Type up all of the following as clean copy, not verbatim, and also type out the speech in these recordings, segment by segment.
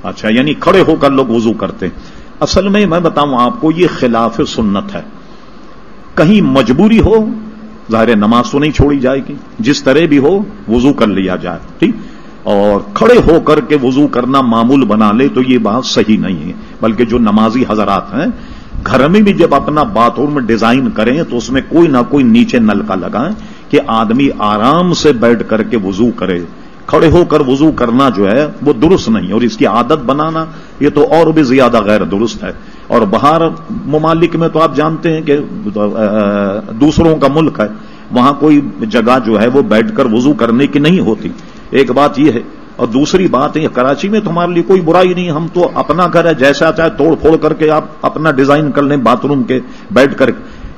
اچھا، یعنی کھڑے ہو کر لوگ وضو کرتے. اصل میں بتاؤں آپ کو، یہ خلاف سنت ہے. کہیں مجبوری ہو، ظاہر نماز تو نہیں چھوڑی جائے گی، جس طرح بھی ہو وضو کر لیا جائے، ٹھیک. اور کھڑے ہو کر کے وضو کرنا معمول بنا لے تو یہ بات صحیح نہیں ہے. بلکہ جو نمازی حضرات ہیں گھر میں بھی جب اپنا باتھ روم ڈیزائن کریں تو اس میں کوئی نہ کوئی نیچے نل کا لگائیں کہ آدمی آرام سے بیٹھ کر کے وضو کرے. کھڑے ہو کر وضو کرنا جو ہے وہ درست نہیں، اور اس کی عادت بنانا یہ تو اور بھی زیادہ غیر درست ہے. اور باہر ممالک میں تو آپ جانتے ہیں کہ دوسروں کا ملک ہے، وہاں کوئی جگہ جو ہے وہ بیٹھ کر وضو کرنے کی نہیں ہوتی. ایک بات یہ ہے، اور دوسری بات ہے کراچی میں تو ہمارے لیے کوئی برائی نہیں، ہم تو اپنا گھر ہے، جیسا چاہے توڑ پھوڑ کر کے آپ اپنا ڈیزائن کر لیں باتھ روم کے بیٹھ کر.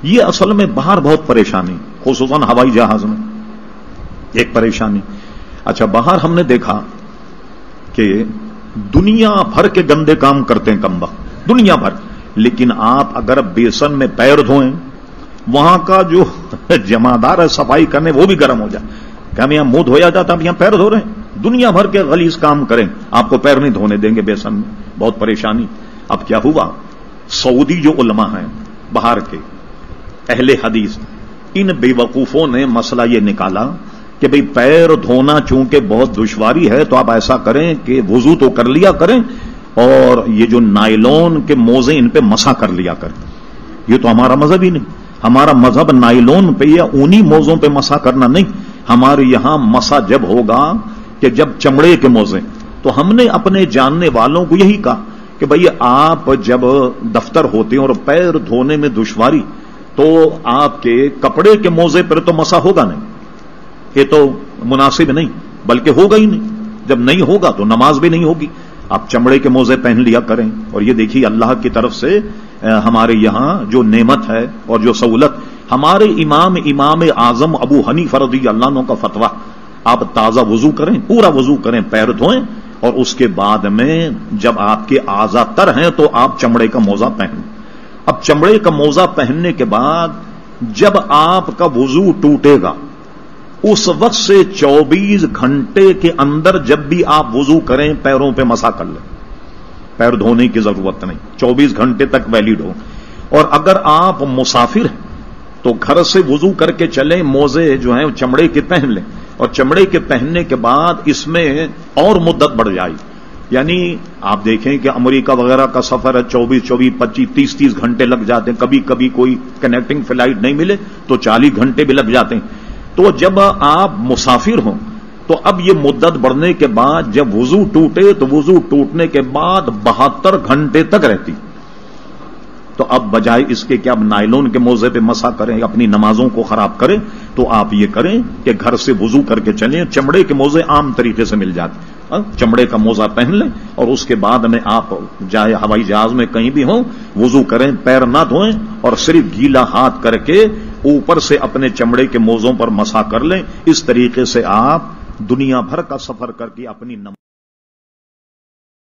یہ اصل میں باہر بہت پریشانی، خصوصاً ہوائی جہاز میں ایک پریشانی. اچھا، باہر ہم نے دیکھا کہ دنیا بھر کے گندے کام کرتے ہیں کم وقت، دنیا بھر. لیکن آپ اگر بیسن میں پیر دھوئیں، وہاں کا جو جمعدار ہے صفائی کرنے وہ بھی گرم ہو جائے کہ ہم یہاں منہ دھویا جاتا، ہم یہاں پیر دھو رہے ہیں. دنیا بھر کے غلیظ کام کریں، آپ کو پیر نہیں دھونے دیں گے بیسن میں. بہت پریشانی. اب کیا ہوا، سعودی جو علماء ہیں باہر کے اہل حدیث، ان بے وقوفوں نے مسئلہ یہ نکالا کہ بھئی پیر دھونا چونکہ بہت دشواری ہے تو آپ ایسا کریں کہ وضو تو کر لیا کریں اور یہ جو نائلون کے موزے ان پہ مسح کر لیا کریں. یہ تو ہمارا مذہب ہی نہیں. ہمارا مذہب نائلون پہ یا اونی موزوں پہ مسح کرنا نہیں. ہمارے یہاں مسح جب ہوگا کہ جب چمڑے کے موزے. تو ہم نے اپنے جاننے والوں کو یہی کہا کہ بھئی آپ جب دفتر ہوتے ہیں اور پیر دھونے میں دشواری تو آپ کے کپڑے کے موزے پر تو مسح ہوگا نہیں، یہ تو مناسب نہیں، بلکہ ہوگا ہی نہیں. جب نہیں ہوگا تو نماز بھی نہیں ہوگی. آپ چمڑے کے موزے پہن لیا کریں. اور یہ دیکھیے اللہ کی طرف سے ہمارے یہاں جو نعمت ہے اور جو سہولت. ہمارے امام اعظم ابو حنیفہ رضی اللہ عنہ کا فتویٰ، آپ تازہ وضو کریں، پورا وضو کریں، پیر دھوئیں، اور اس کے بعد میں جب آپ کے اعضاء تر ہیں تو آپ چمڑے کا موزہ پہنیں. اب چمڑے کا موزہ پہننے کے بعد جب آپ کا وضو ٹوٹے گا اس وقت سے 24 گھنٹے کے اندر جب بھی آپ وضو کریں پیروں پہ مسح کر لیں، پیر دھونے کی ضرورت نہیں، 24 گھنٹے تک ویلڈ ہو. اور اگر آپ مسافر ہیں تو گھر سے وضو کر کے چلیں، موزے جو ہیں چمڑے کے پہن لیں، اور چمڑے کے پہننے کے بعد اس میں اور مدت بڑھ جائے. یعنی آپ دیکھیں کہ امریکہ وغیرہ کا سفر ہے، 24 25 30 گھنٹے لگ جاتے ہیں. کبھی کبھی کوئی کنیکٹنگ فلائٹ نہیں ملے تو 40 گھنٹے بھی لگ جاتے ہیں. تو جب آپ مسافر ہوں تو اب یہ مدت بڑھنے کے بعد جب وضو ٹوٹے تو وضو ٹوٹنے کے بعد 72 گھنٹے تک رہتی. تو اب بجائے اس کے کہ اب نائلون کے موزے پہ مسح کریں، اپنی نمازوں کو خراب کریں، تو آپ یہ کریں کہ گھر سے وضو کر کے چلیں. چمڑے کے موزے عام طریقے سے مل جاتے، چمڑے کا موزہ پہن لیں، اور اس کے بعد میں آپ جائے ہوائی جہاز میں کہیں بھی ہوں وضو کریں، پیر نہ دھوئیں، اور صرف گیلا ہاتھ کر کے اوپر سے اپنے چمڑے کے موزوں پر مسح کر لیں. اس طریقے سے آپ دنیا بھر کا سفر کر کے اپنی نماز